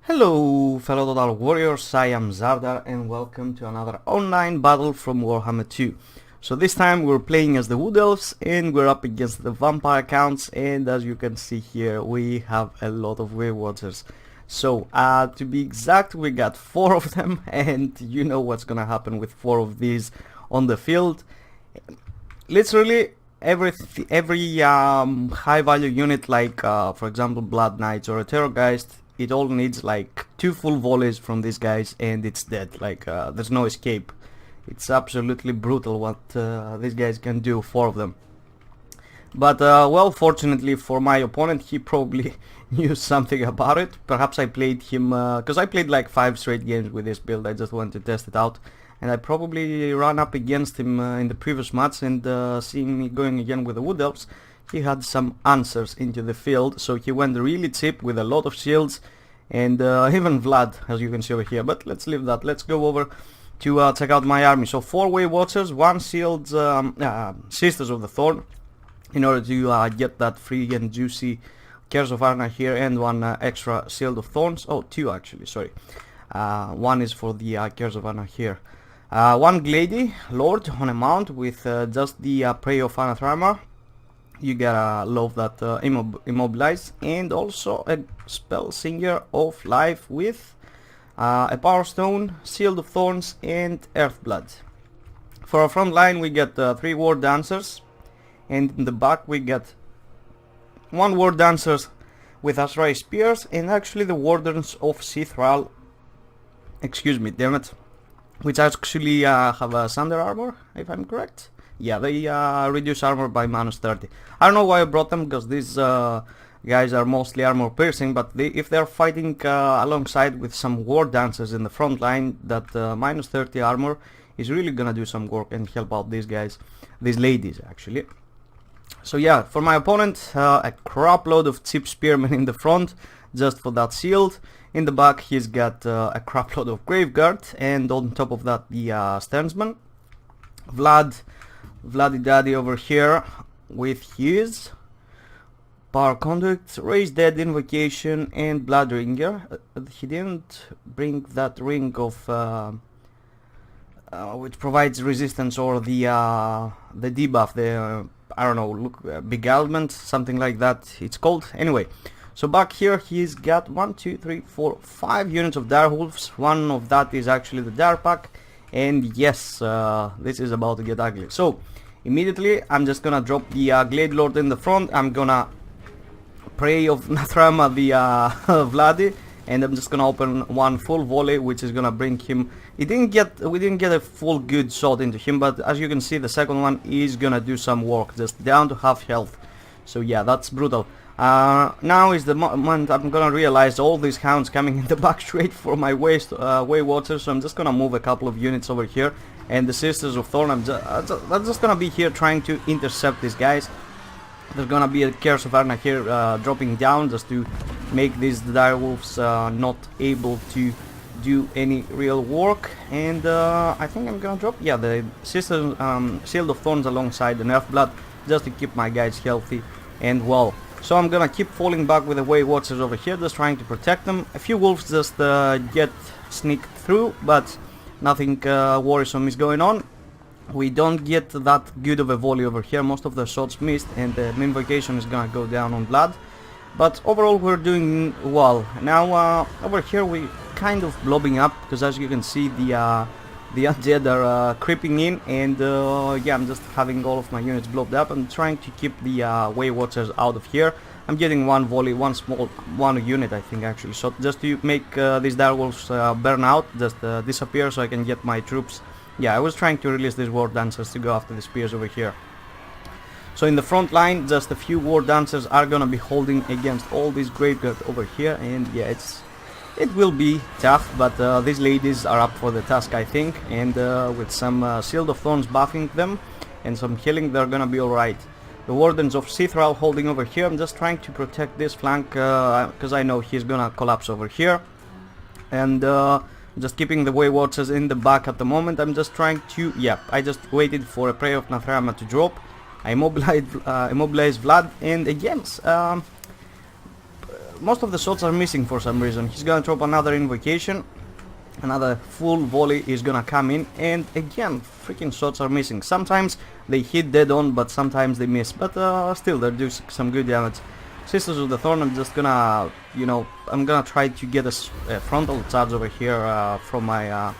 Hello fellow Total Warriors, I am Zardar and welcome to another online battle from Warhammer 2. So this time we're playing as the Wood Elves and we're up against the Vampire accounts, and as you can see here we have a lot of Way Watchers. So to be exact, we got 4 of them, and you know what's gonna happen with 4 of these on the field. Literally every high value unit like for example Blood Knights or a Terrorgeist, it all needs like 2 full volleys from these guys and it's dead. Like there's no escape. It's absolutely brutal what these guys can do, 4 of them. But well, fortunately for my opponent, he probably knew something about it. Perhaps I played him because I played like 5 straight games with this build. I just wanted to test it out, and I probably ran up against him in the previous match, and seeing me going again with the Wood Elves, he had some answers into the field, so he went really cheap with a lot of shields and even Vlad, as you can see over here. But let's leave that. Let's go over to check out my army. So 4 Way Watchers, 1 Shields, Sisters of the Thorn, in order to get that free and juicy Curse of Arna here, and 1 extra Shield of Thorns. Oh, 2 actually, sorry. 1 is for the Curse of Arna here. 1 Glady Lord on a mount with just the Prey of Anathrama. You gotta love that Immobilize, and also a Spell Singer of Life with a Power Stone, Shield of Thorns, and Earthblood. For our front line we get 3 War Dancers, and in the back we get 1 War Dancers with Azrai Spears, and actually the Wardens of Sithral, excuse me, damn it, which actually have a Thunder Armor, if I'm correct. Yeah, they reduce armor by -30. I don't know why I brought them, because these guys are mostly armor piercing, but if they're fighting alongside with some War Dancers in the front line, that -30 armor is really gonna do some work and help out these guys, these ladies actually. So yeah, for my opponent, a crap load of cheap spearmen in the front, just for that shield. In the back he's got a crap load of Graveguard, and on top of that the Sternsman. Vladdy Daddy over here with his Power Conduct, Raise Dead Invocation, and Blood Ringer. He didn't bring that ring of which provides resistance, or the debuff, the I don't know, look, beguilement, something like that it's called. Anyway, so back here he's got 1, 2, 3, 4, 5 units of Direwolves. 1 of that is actually the Dire Pack, and yes, this is about to get ugly. So immediately I'm just gonna drop the Glade Lord in the front. I'm gonna Prey of Nathrama the Vladdy, and I'm just gonna open 1 full volley, which is gonna bring him. We didn't get a full good shot into him, but as you can see the second one is gonna do some work, just down to half health. So yeah, that's brutal. Now is the moment I'm gonna realize all these hounds coming in the back straight for my Way Watcher, so I'm just gonna move a couple of units over here, and the Sisters of Thorn, I'm just gonna be here trying to intercept these guys. There's gonna be a Curse of Arna here dropping down, just to make these direwolves not able to do any real work. And I think I'm gonna drop, yeah, the Sisters Shield of Thorns alongside the Earthblood, just to keep my guys healthy and well. So I'm gonna keep falling back with the Way Watchers over here, just trying to protect them. A few wolves just get sneaked through, but nothing worrisome is going on. We don't get that good of a volley over here. Most of the shots missed, and the Invocation is gonna go down on Blood. But overall we're doing well. Now over here we kind of blobbing up, because as you can see the undead are creeping in, and yeah, I'm just having all of my units blobbed up. I'm trying to keep the Way Watchers out of here. I'm getting 1 volley, 1 unit I think actually, so just to make these direwolves burn out, just disappear, so I can get my troops. Yeah, I was trying to release these War Dancers to go after the spears over here. So in the front line, just a few War Dancers are gonna be holding against all these Graveguard over here, and yeah, it will be tough, but these ladies are up for the task I think, and with some Shield of Thorns buffing them and some healing, they're gonna be alright. The Wardens of Sithral holding over here. I'm just trying to protect this flank, because I know he's gonna collapse over here, and just keeping the Way Watchers in the back at the moment. I'm just trying to, yeah, I just waited for a Prey of Nathrama to drop. I immobilized Vlad, and again most of the shots are missing for some reason. He's gonna drop another invocation, another full volley is gonna come in, and again freaking shots are missing. Sometimes they hit dead on, but sometimes they miss, but still they do some good damage. Sisters of the Thorn, I'm just gonna, you know, I'm gonna try to get a frontal charge over here from my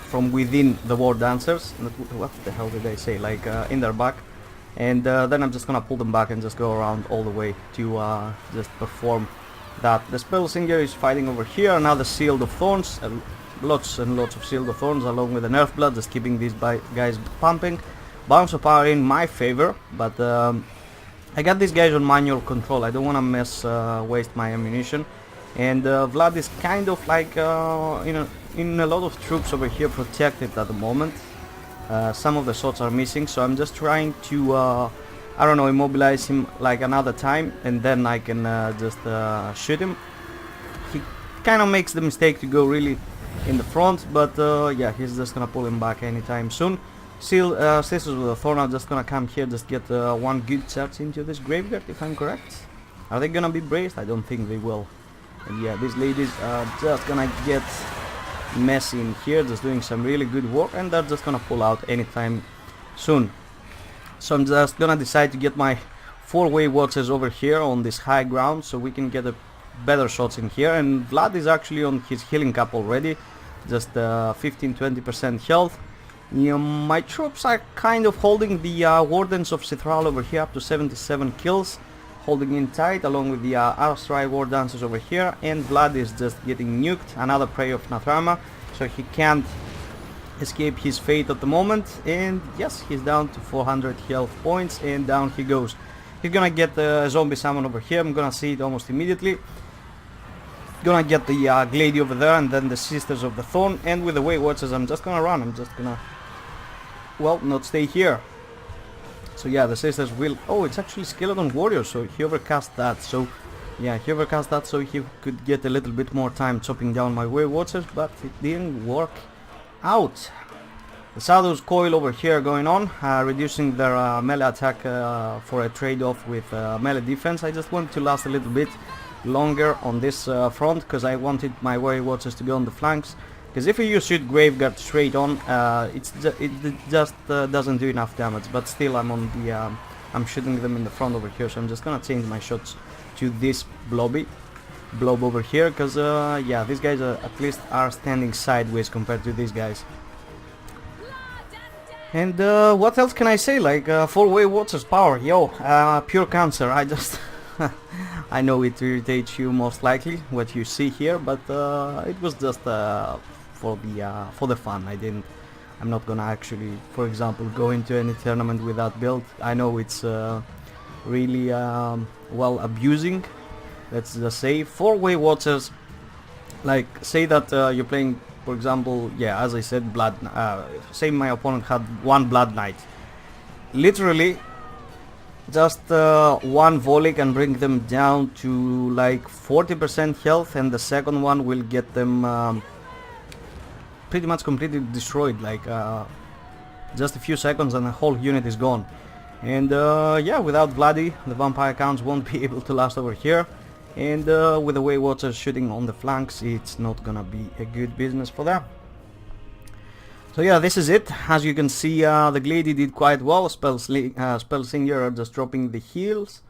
from within the War Dancers. What the hell did I say? Like in their back. And then I'm just gonna pull them back and just go around all the way to just perform that. The Spell Singer is fighting over here, another Shield of Thorns, lots and lots of Shield of Thorns along with the Nerf Blood, just keeping these guys pumping. Bounce of Power in my favor, but I got these guys on manual control. I don't wanna waste my ammunition. And Vlad is kind of like in a lot of troops over here protected at the moment. Some of the shots are missing, so I'm just trying to I don't know, immobilize him like another time, and then I can just shoot him. He kind of makes the mistake to go really in the front, but yeah, he's just gonna pull him back anytime soon. Sisters with the Thorn are just gonna come here, just get one good charge into this graveyard, if I'm correct. Are they gonna be braced? I don't think they will. And yeah, these ladies are just gonna get messy in here, just doing some really good work, and they're just gonna pull out anytime soon. So I'm just gonna decide to get my 4-way watchers over here on this high ground, so we can get a better shots in here. And Vlad is actually on his healing cap already, just 15-20% health. My troops are kind of holding the Wardens of Cithral over here up to 77 kills, holding in tight, along with the Arstrai War Dancers over here. And Vlad is just getting nuked, another prey of Nathrama, so he can't escape his fate at the moment. And yes, he's down to 400 health points, and down he goes. He's gonna get the zombie summon over here. I'm gonna see it almost immediately. Gonna get the Glady over there, and then the Sisters of the Thorn. And with the Way Watchers, I'm just gonna run. I'm just gonna, well, not stay here. So yeah, the Sisters will... Oh, it's actually Skeleton Warrior, so he overcast that. So yeah, he overcast that so he could get a little bit more time chopping down my Way Watchers, but it didn't work out. The Shadow's Coil over here going on, reducing their melee attack for a trade-off with melee defense. I just want to last a little bit longer on this front, because I wanted my Way Watchers to go on the flanks. Because if you shoot Graveguard straight on, it just doesn't do enough damage. But still, I'm on the I'm shooting them in the front over here, so I'm just gonna change my shots to this blob over here, because yeah, these guys at least are standing sideways compared to these guys. And what else can I say? Like 4-way Watchers power, yo, pure cancer. I just I know it irritates you most likely what you see here, but it was just for the fun. I'm not gonna actually, for example, go into any tournament with that build. I know it's really well abusing. Let's just say 4-way Watchers. Like, say that you're playing, for example, yeah, as I said, Blood. Say my opponent had one Blood Knight. Literally, just one volley can bring them down to like 40% health, and the second one will get them pretty much completely destroyed. Like just a few seconds and the whole unit is gone. And yeah, without Vladi, the vampire counts won't be able to last over here. And with the Way Watchers shooting on the flanks, it's not gonna be a good business for them. So yeah, this is it. As you can see, the Glady did quite well. Spell Singer are just dropping the heals,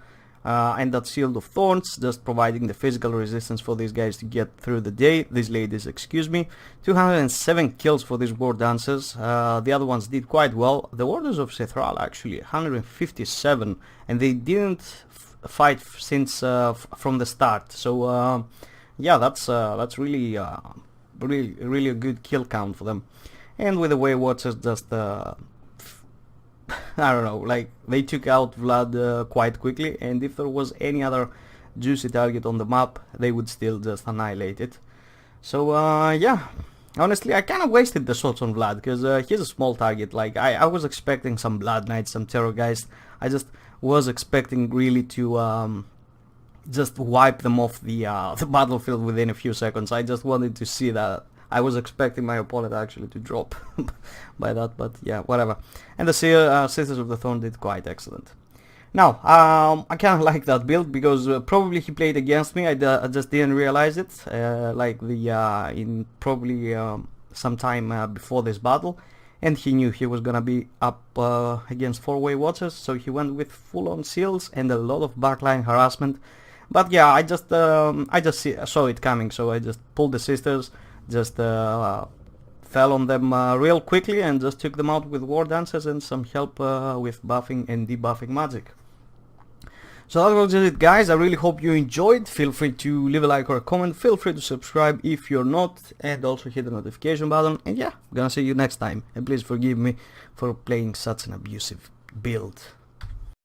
and that Shield of Thorns just providing the physical resistance for these guys to get through the day. These ladies, excuse me. 207 kills for these War Dancers. The other ones did quite well. The Warders of Cithral actually 157, and they didn't fight since from the start. So yeah, that's really really a good kill count for them. And with the Way Watchers, just I don't know, like they took out Vlad quite quickly, and if there was any other juicy target on the map, they would still just annihilate it. So yeah, honestly, I kind of wasted the shots on Vlad, because he's a small target. Like I was expecting some Blood Knights, some Terrorgeist. I just was expecting really to just wipe them off the battlefield within a few seconds. I just wanted to see that. I was expecting my opponent actually to drop by that, but yeah, whatever. And the Sisters of the Thorn did quite excellent. Now, I kind of like that build because probably he played against me. I just didn't realize it. Like in probably some time before this battle, and he knew he was gonna be up against four-way watchers, so he went with full-on seals and a lot of backline harassment. But yeah, I just saw it coming, so I just pulled the sisters, just fell on them real quickly and just took them out with war dances and some help with buffing and debuffing magic. So that was it, guys. I really hope you enjoyed. Feel free to leave a like or a comment. Feel free to subscribe if you're not, and also hit the notification button. And yeah, I'm gonna see you next time. And please forgive me for playing such an abusive build.